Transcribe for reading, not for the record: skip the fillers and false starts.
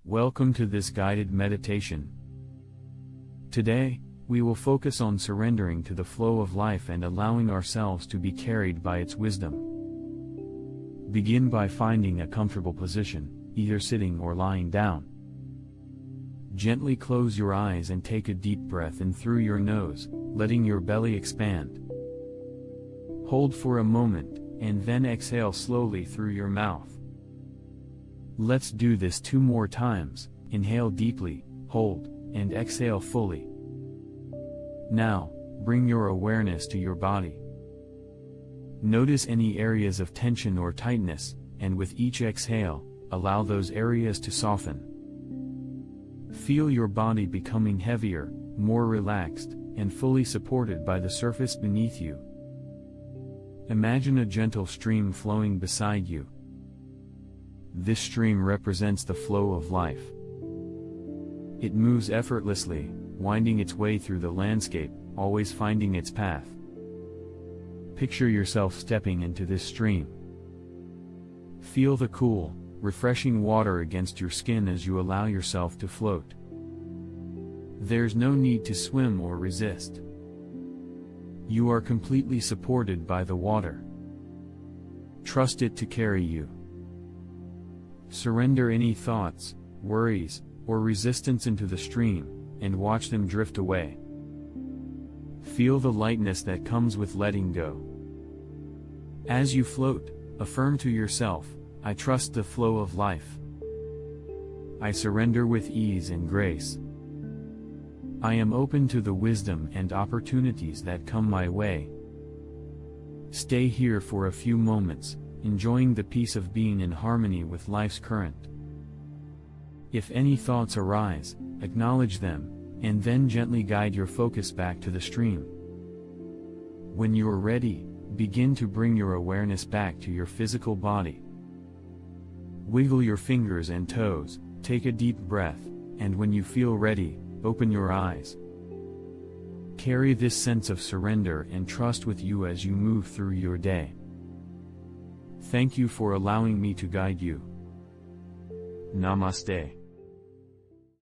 Welcome to this guided meditation. Today, we will focus on surrendering to the flow of life and allowing ourselves to be carried by its wisdom. Begin by finding a comfortable position, either sitting or lying down. Gently close your eyes and take a deep breath in through your nose, letting your belly expand. Hold for a moment, and then exhale slowly through your mouth. Let's do this 2 more times. Inhale deeply, hold, and exhale fully. Now, bring your awareness to your body. Notice any areas of tension or tightness, and with each exhale, allow those areas to soften. Feel your body becoming heavier, more relaxed, and fully supported by the surface beneath you. Imagine a gentle stream flowing beside you. This stream represents the flow of life. It moves effortlessly, winding its way through the landscape, always finding its path. Picture yourself stepping into this stream. Feel the cool, refreshing water against your skin as you allow yourself to float. There's no need to swim or resist. You are completely supported by the water. Trust it to carry you. Surrender any thoughts, worries, or resistance into the stream, and watch them drift away. Feel the lightness that comes with letting go. As you float, affirm to yourself, I trust the flow of life. I surrender with ease and grace. I am open to the wisdom and opportunities that come my way. Stay here for a few moments, enjoying the peace of being in harmony with life's current. If any thoughts arise, acknowledge them, and then gently guide your focus back to the stream. When you are ready, begin to bring your awareness back to your physical body. Wiggle your fingers and toes, take a deep breath, and when you feel ready, open your eyes. Carry this sense of surrender and trust with you as you move through your day. Thank you for allowing me to guide you. Namaste.